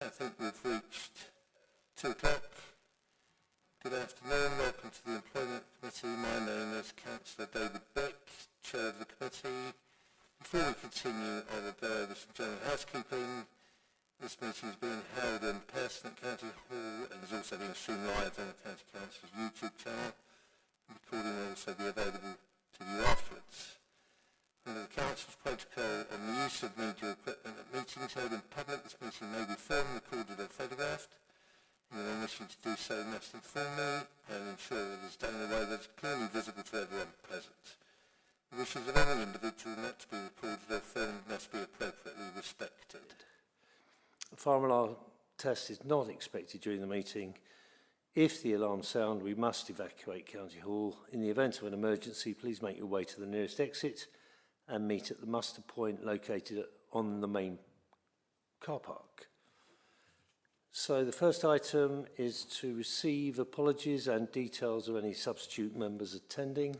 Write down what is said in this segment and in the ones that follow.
I think we've reached 2 o'clock. Good afternoon, welcome to the Employment Committee. My name is Councillor David Beck, Chair of the Committee. Before we continue, I would with some general housekeeping. This meeting is being held in person at County Hall and is also being streamed live on the County Council's YouTube channel. The recording will also be available to you afterwards. Under the Council's protocol on the use of media equipment at meetings held in public, this meeting may be filmed, recorded or photographed. Anyone wishing to do so must inform me and ensure that it is done in a way that is clearly visible to everyone present. The wishes of any individual not to be recorded or filmed must be appropriately respected. A fire alarm test is not expected during the meeting. If the alarms sound, we must evacuate County Hall. In the event of an emergency, please make your way to the nearest exit and meet at the muster point located on the main car park. So the first item is to receive apologies and details of any substitute members attending.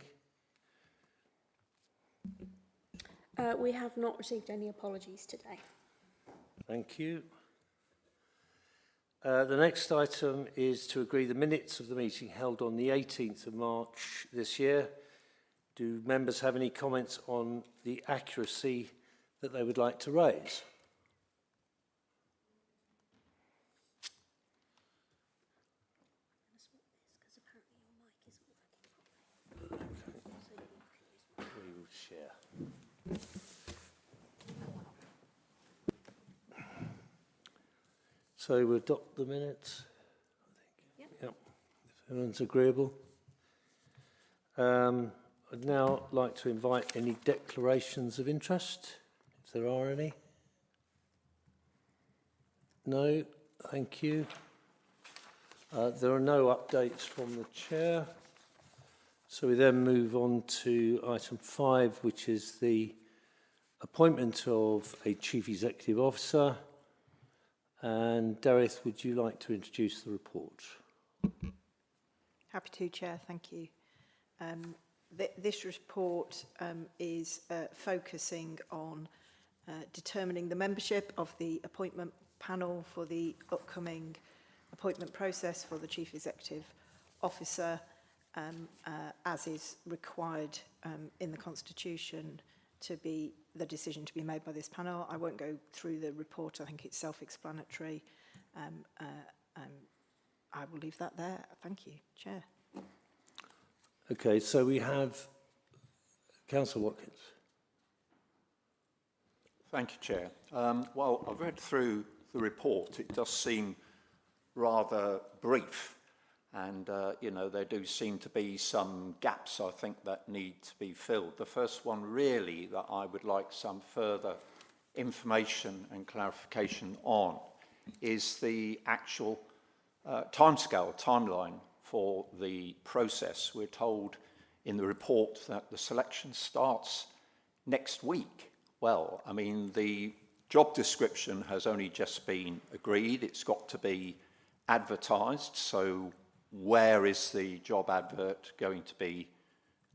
We have not received any apologies today. Thank you. The next item is to agree the minutes of the meeting held on the 18th of March this year. Do members have any comments on the accuracy that they would like to raise? We will share. So we adopt the minutes, I think. Yep. If everyone's agreeable. I'd now like to invite any declarations of interest, if there are any. No, thank you. There are no updates from the chair. So we then move on to item 5, which is the appointment of a Chief Executive Officer. And Dareth, would you like to introduce the report? Happy to, Chair. Thank you. This report is focusing on determining the membership of the appointment panel for the upcoming appointment process for the Chief Executive Officer, as is required in the Constitution to be the decision to be made by this panel. I won't go through the report. I think it's self-explanatory. I will leave that there. Thank you, Chair. Okay, so we have Councillor Watkins. Thank you, Chair. Well, I've read through the report. It does seem rather brief. And, you know, there do seem to be some gaps, I think, that need to be filled. The first one, really, that I would like some further information and clarification on is the actual timescale, timeline for the process. We're told in the report that the selection starts next week. Well, I mean, the job description has only just been agreed. It's got to be advertised, so where is the job advert going to be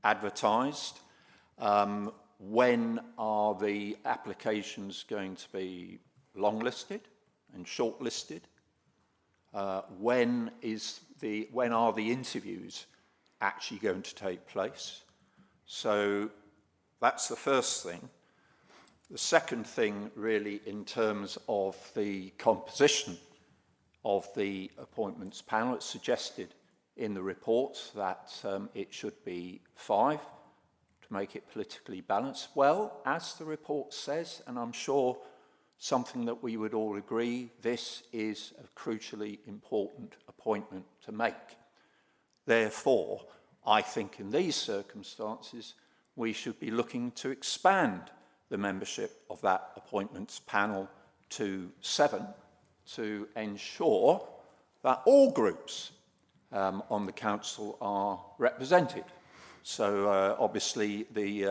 advertised? When are the applications going to be longlisted and shortlisted? When are the interviews actually going to take place? So that's the first thing. The second thing, really, in terms of the composition of the appointments panel, it's suggested in the report that it should be 5 to make it politically balanced. Well, as the report says, and I'm sure something that we would all agree, this is a crucially important appointment to make. Therefore, I think in these circumstances, we should be looking to expand the membership of that appointments panel to 7 to ensure that all groups on the council are represented. So obviously the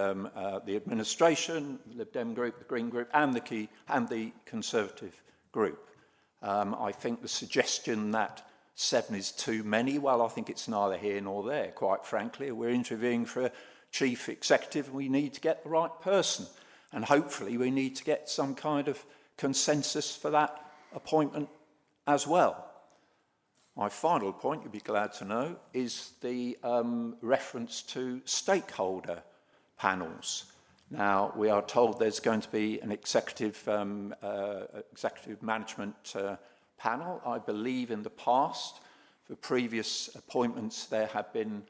administration, the Lib Dem group, the Green group, and the Conservative group. I think the suggestion that 7 is too many, well, I think it's neither here nor there, quite frankly. We're interviewing for a chief executive, and we need to get the right person. And hopefully we need to get some kind of consensus for that appointment as well. My final point, you'll be glad to know, is the reference to stakeholder panels. Now, we are told there's going to be an executive management panel. I believe in the past, for previous appointments, there have been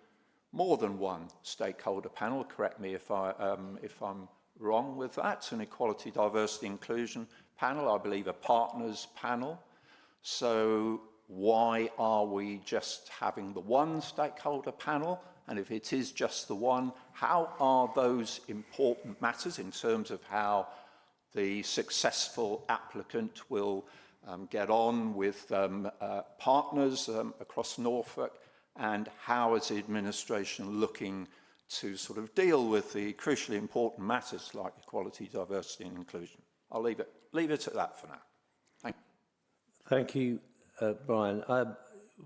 more than one stakeholder panel. Correct me if I'm wrong with that. An equality, diversity, inclusion panel, I believe a partners panel. So why are we just having the one stakeholder panel? And if it is just the one, how are those important matters in terms of how the successful applicant will get on with partners across Norfolk, and how is the administration looking to sort of deal with the crucially important matters like equality, diversity and inclusion? I'll leave it at that for now. Thank you. Thank you, Brian.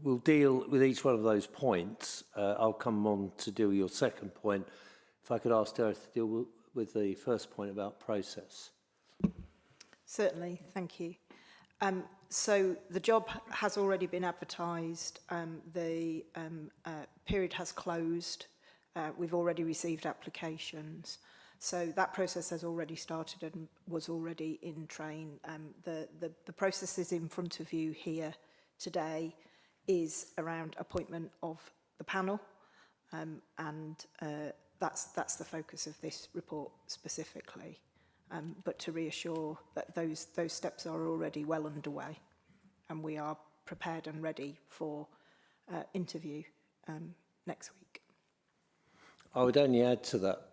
We'll deal with each one of those points. I'll come on to deal with your second point. If I could ask Derek to deal with the first point about process. Certainly, thank you. So the job has already been advertised. The period has closed. We've already received applications. So that process has already started and was already in train. The process is in front of you here today is around appointment of the panel, and that's the focus of this report specifically. But to reassure that those steps are already well underway, and we are prepared and ready for interview next week. I would only add to that,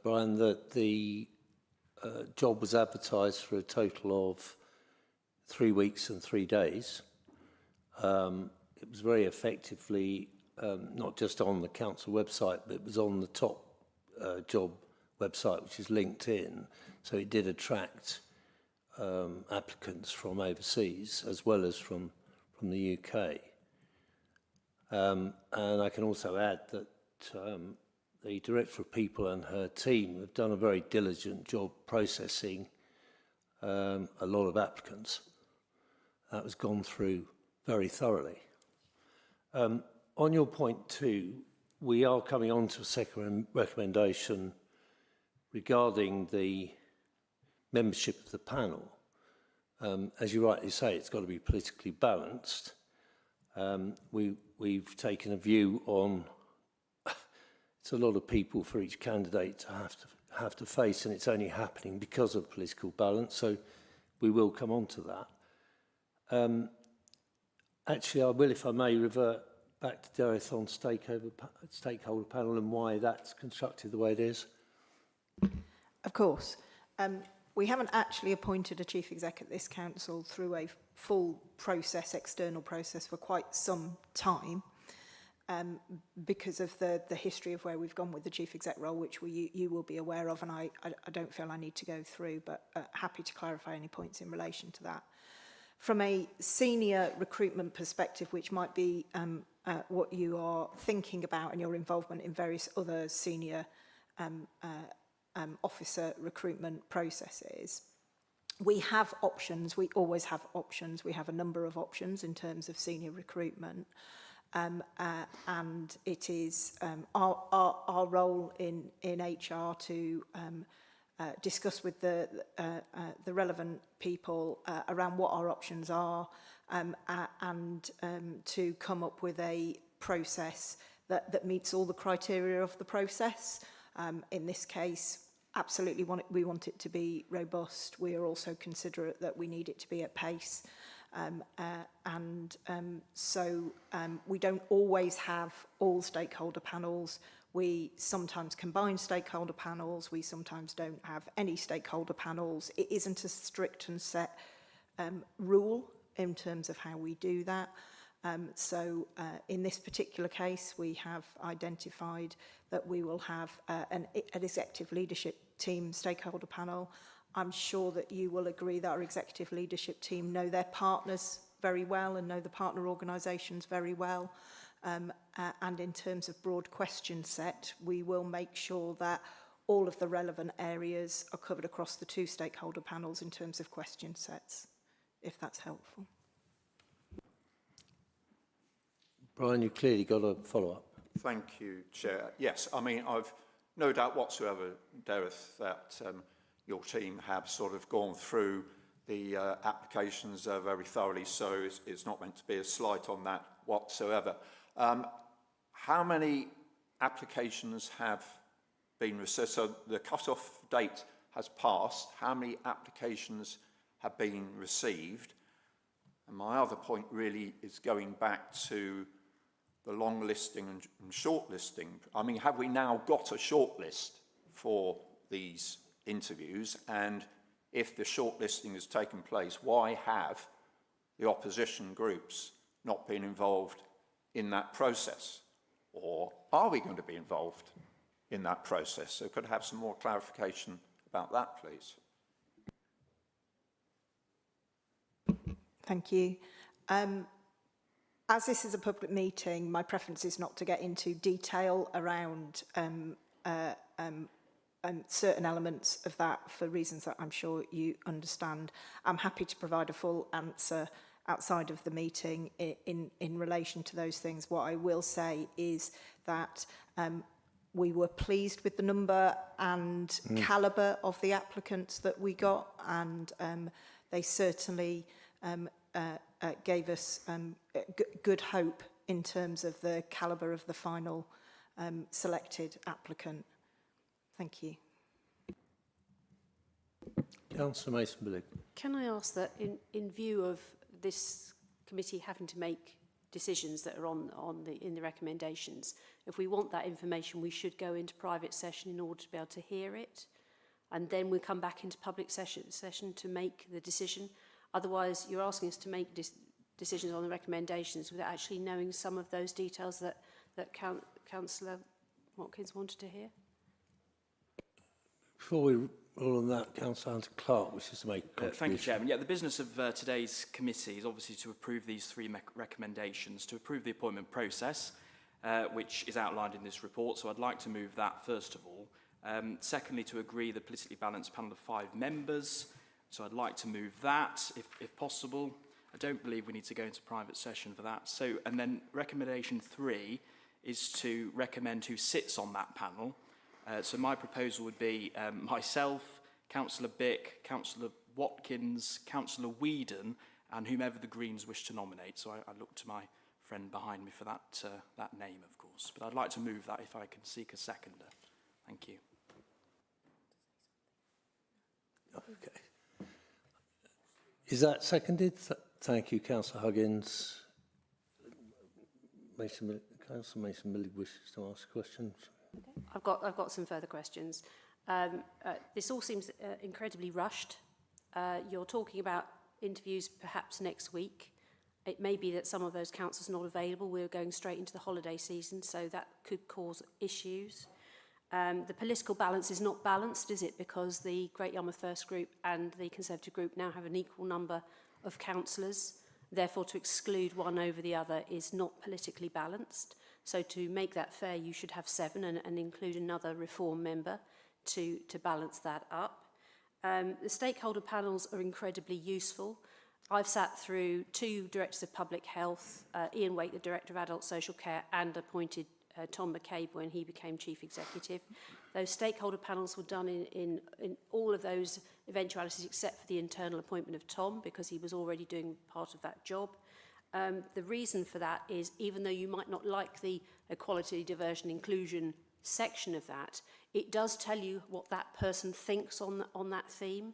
Brian, that the job was advertised for a total of 3 weeks and 3 days. It was very effectively not just on the council website, but it was on the top job website, which is LinkedIn. So it did attract applicants from overseas as well as from the UK. And I can also add that the Director of People and her team have done a very diligent job processing a lot of applicants. That was gone through very thoroughly. On your point two, we are coming on to a second recommendation regarding the membership of the panel. As you rightly say, it's got to be politically balanced. We've taken a view on it's a lot of people for each candidate to have to face, and it's only happening because of political balance. So we will come on to that. Actually, I will, if I may, revert back to Derek on stakeholder panel and why that's constructed the way it is. Of course. We haven't actually appointed a chief exec at this council through a full process, external process, for quite some time, because of the history of where we've gone with the chief exec role, which you will be aware of, and I don't feel I need to go through, but happy to clarify any points in relation to that. From a senior recruitment perspective, which might be what you are thinking about and your involvement in various other senior officer recruitment processes, we have options. We always have options. We have a number of options in terms of senior recruitment. And it is our role in HR to discuss with the relevant people around what our options are, and to come up with a process that meets all the criteria of the process. In this case, absolutely we want it to be robust. We are also considerate that we need it to be at pace. So we don't always have all stakeholder panels. We sometimes combine stakeholder panels. We sometimes don't have any stakeholder panels. It isn't a strict and set rule in terms of how we do that. So in this particular case, we have identified that we will have an executive leadership team stakeholder panel. I'm sure that you will agree that our executive leadership team know their partners very well and know the partner organisations very well. And in terms of broad question set, we will make sure that all of the relevant areas are covered across the two stakeholder panels in terms of question sets, if that's helpful. Brian, you clearly got a follow-up. Thank you, Chair. Yes, I mean, I've no doubt whatsoever, Dareth, that your team have sort of gone through the applications very thoroughly, so it's not meant to be a slight on that whatsoever. How many applications have been received? So the cut-off date has passed. How many applications have been received? And my other point really is going back to the long listing and short listing. I mean, have we now got a short list for these interviews? And if the short listing has taken place, why have the opposition groups not been involved in that process? Or are we going to be involved in that process? So could I have some more clarification about that, please? Thank you. As this is a public meeting, my preference is not to get into detail around certain elements of that for reasons that I'm sure you understand. I'm happy to provide a full answer outside of the meeting in relation to those things. What I will say is that we were pleased with the number and calibre of the applicants that we got, and they certainly gave us good hope in terms of the calibre of the final selected applicant. Thank you. Councillor Mason-Billig. Can I ask that in view of this committee having to make decisions that are in the recommendations, if we want that information, we should go into private session in order to be able to hear it, and then we'll come back into public session to make the decision. Otherwise, you're asking us to make decisions on the recommendations without actually knowing some of those details that Councillor Watkins wanted to hear. Before we roll on that, Councillor Hunter Clark wishes to make a contribution. Thank you, Chairman. Yeah, the business of today's committee is obviously to approve these three recommendations, to approve the appointment process, which is outlined in this report. So I'd like to move that first of all. Secondly, to agree the politically balanced panel of 5 members. So I'd like to move that, if possible. I don't believe we need to go into private session for that. So, and then recommendation 3 is to recommend who sits on that panel. So my proposal would be myself, Councillor Bick, Councillor Watkins, Councillor Whedon, and whomever the Greens wish to nominate. So I look to my friend behind me for that name, of course. But I'd like to move that if I can seek a seconder. Thank you. Okay. Is that seconded? Thank you, Councillor Huggins. Councillor Mason-Billig wishes to ask a question. I've got some further questions. This all seems incredibly rushed. You're talking about interviews perhaps next week. It may be that some of those councillors are not available. We're going straight into the holiday season, so that could cause issues. The political balance is not balanced, is it? Because the Great Yarmouth First Group and the Conservative Group now have an equal number of councillors. Therefore, to exclude one over the other is not politically balanced. So to make that fair, you should have 7 and include another reform member to balance that up. The stakeholder panels are incredibly useful. I've sat through 2 directors of public health, Ian Wake, the Director of Adult Social Care, and appointed Tom McCabe when he became Chief Executive. Those stakeholder panels were done in all of those eventualities except for the internal appointment of Tom, because he was already doing part of that job. The reason for that is, even though you might not like the equality, diversion, inclusion section of that, it does tell you what that person thinks on that theme,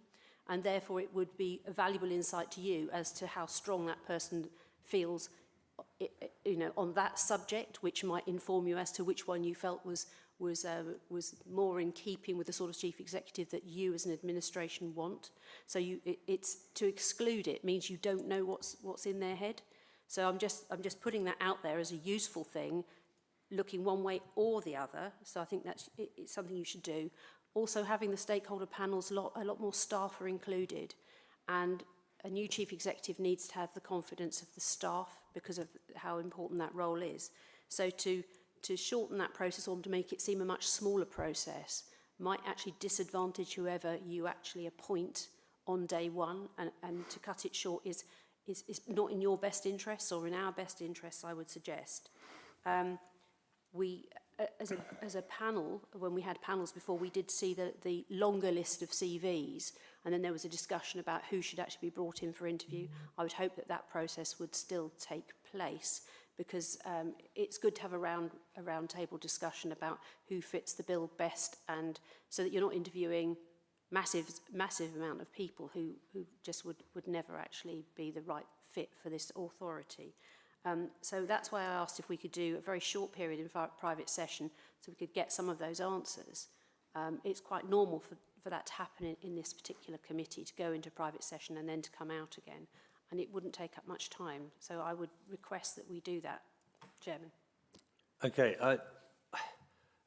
and therefore it would be a valuable insight to you as to how strong that person feels, you know, on that subject, which might inform you as to which one you felt was more in keeping with the sort of chief executive that you as an administration want. So it's to exclude it means you don't know what's in their head. So I'm just putting that out there as a useful thing, looking one way or the other. So I think it's something you should do. Also, having the stakeholder panels, a lot more staff are included, and a new chief executive needs to have the confidence of the staff because of how important that role is. So to shorten that process or to make it seem a much smaller process might actually disadvantage whoever you actually appoint on day one, and to cut it short is not in your best interests or in our best interests, I would suggest. as a panel, when we had panels before, we did see the longer list of CVs, and then there was a discussion about who should actually be brought in for interview. I would hope that that process would still take place, because it's good to have a round table discussion about who fits the bill best, and so that you're not interviewing massive amount of people who just would never actually be the right fit for this authority. So that's why I asked if we could do a very short period in private session so we could get some of those answers. It's quite normal for that to happen in this particular committee, to go into private session and then to come out again. And it wouldn't take up much time. So I would request that we do that, Chairman. Okay,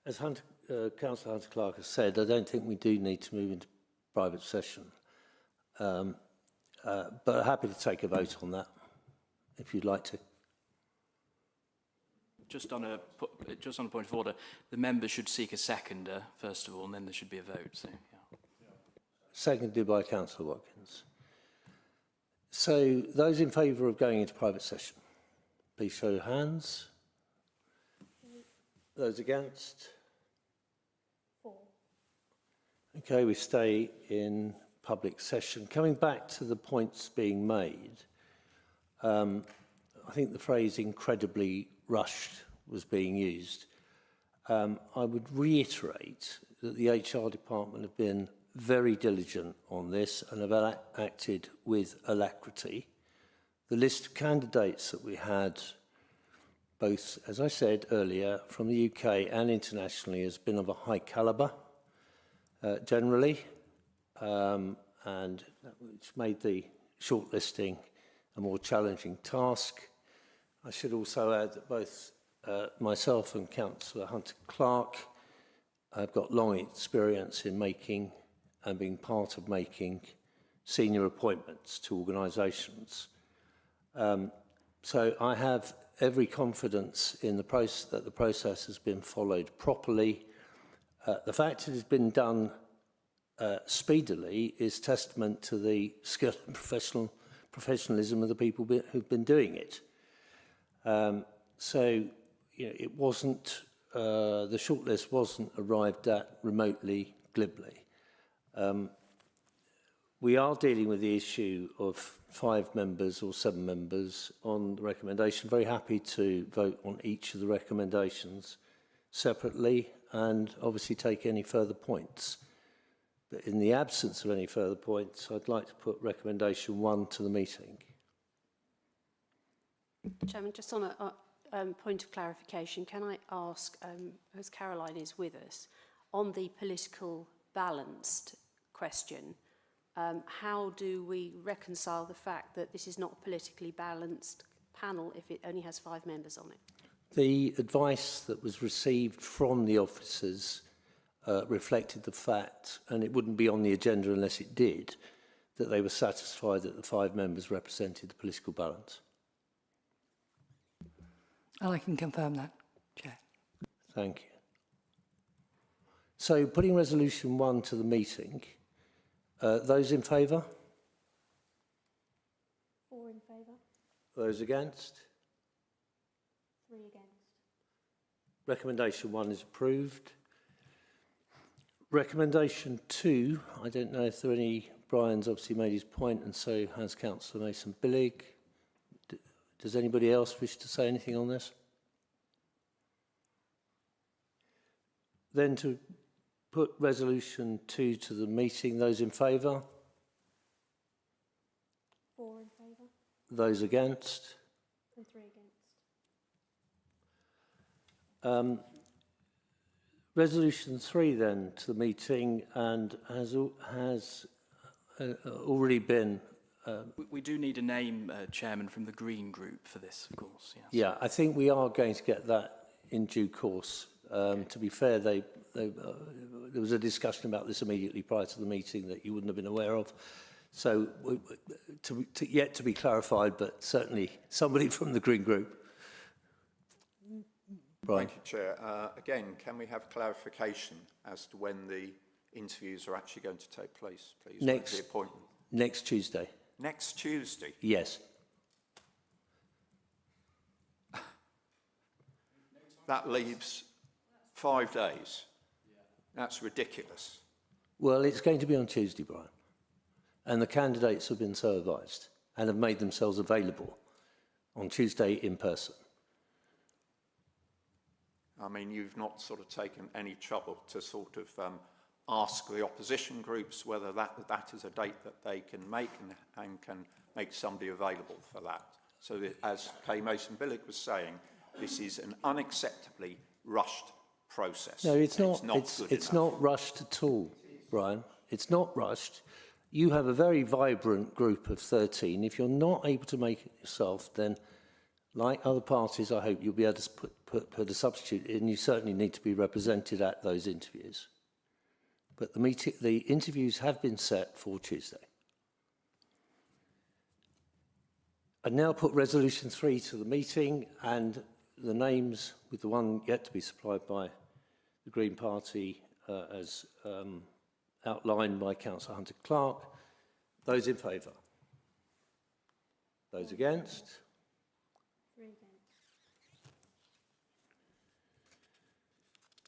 as Councillor Hunter Clark has said, I don't think we do need to move into private session. But happy to take a vote on that, if you'd like to. Just on a point of order, the members should seek a seconder first of all, and then there should be a vote. So, yeah. Seconded by Councillor Watkins. So, those in favour of going into private session, please show your hands. Those against? 4. Okay, we stay in public session. Coming back to the points being made, I think the phrase incredibly rushed was being used. I would reiterate that the HR department have been very diligent on this and have acted with alacrity. The list of candidates that we had, both, as I said earlier, from the UK and internationally, has been of a high calibre, generally, and which made the shortlisting a more challenging task. I should also add that both myself and Councillor Hunter Clark have got long experience in making and being part of making senior appointments to organisations. So I have every confidence in the process that the process has been followed properly. The fact it has been done speedily is testament to the skill and professionalism of the people who've been doing it. So, you know, it wasn't, the shortlist wasn't arrived at remotely glibly. We are dealing with the issue of 5 members or 7 members on the recommendation. Very happy to vote on each of the recommendations separately and obviously take any further points. But in the absence of any further points, I'd like to put recommendation 1 to the meeting. Chairman, just on a point of clarification, can I ask, as Caroline is with us, on the political balanced question, how do we reconcile the fact that this is not a politically balanced panel if it only has 5 members on it? The advice that was received from the officers reflected the fact, and it wouldn't be on the agenda unless it did, that they were satisfied that the 5 members represented the political balance. And I can confirm that, Chair. Thank you. So, putting resolution 1 to the meeting, those in favour? 4 in favour. Those against? 3 against. Recommendation 1 is approved. Recommendation 2, I don't know if there are any, Brian's obviously made his point and so has Councillor Mason-Billig. Does anybody else wish to say anything on this? Then to put resolution 2 to the meeting, those in favour? 4 in favour. Those against? And 3 against. Resolution 3 then to the meeting and has already been... We do need a name, Chairman, from the Green Group for this, of course. Yes. Yeah, I think we are going to get that in due course. To be fair, there was a discussion about this immediately prior to the meeting that you wouldn't have been aware of. So, yet to be clarified, but certainly somebody from the Green Group. Brian. Thank you, Chair. Again, can we have clarification as to when the interviews are actually going to take place, please? The appointment. Next Tuesday. Next Tuesday? Yes. That leaves 5 days. That's ridiculous. Well, it's going to be on Tuesday, Brian. And the candidates have been so advised and have made themselves available on Tuesday in person. I mean, you've not sort of taken any trouble to sort of ask the opposition groups whether that is a date that they can make and can make somebody available for that. So that, as Kay Mason-Billig was saying, this is an unacceptably rushed process. No, it's not. It's not rushed at all, Brian. It's not rushed. You have a very vibrant group of 13. If you're not able to make it yourself, then, like other parties, I hope you'll be able to put a substitute in. You certainly need to be represented at those interviews. But the interviews have been set for Tuesday. I now put Resolution 3 to the meeting, and the names, with the one yet to be supplied by the Green Party as outlined by Councillor Hunter-Clark. Those in favour? Those against? 3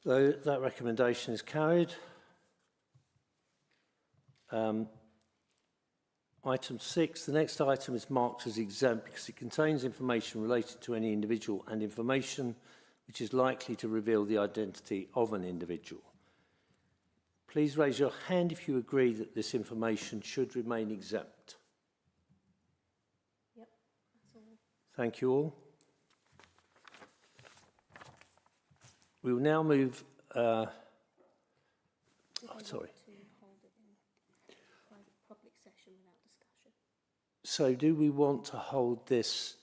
against. That recommendation is carried. Item 6, the next item is marked as exempt because it contains information related to any individual and information which is likely to reveal the identity of an individual. Please raise your hand if you agree that this information should remain exempt. Yep, that's all. Thank you all. We will now move... sorry. So do we want to hold this,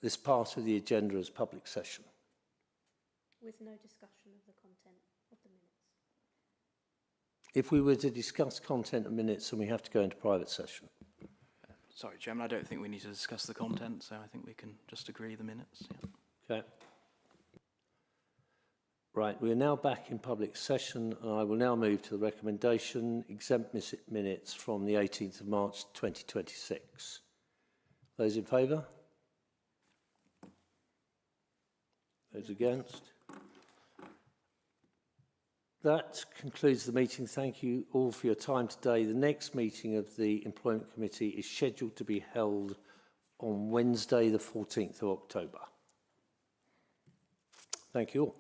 this part of the agenda as public session? With no discussion of the content of the minutes. If we were to discuss content of minutes, then we have to go into private session. Sorry, Chairman, I don't think we need to discuss the content, so I think we can just agree the minutes. Yeah. Okay. Right, we are now back in public session, and I will now move to the recommendation, exempt minutes from the 18th of March 2026. Those in favour? Those against? That concludes the meeting. Thank you all for your time today. The next meeting of the Employment Committee is scheduled to be held on Wednesday, the 14th of October. Thank you all.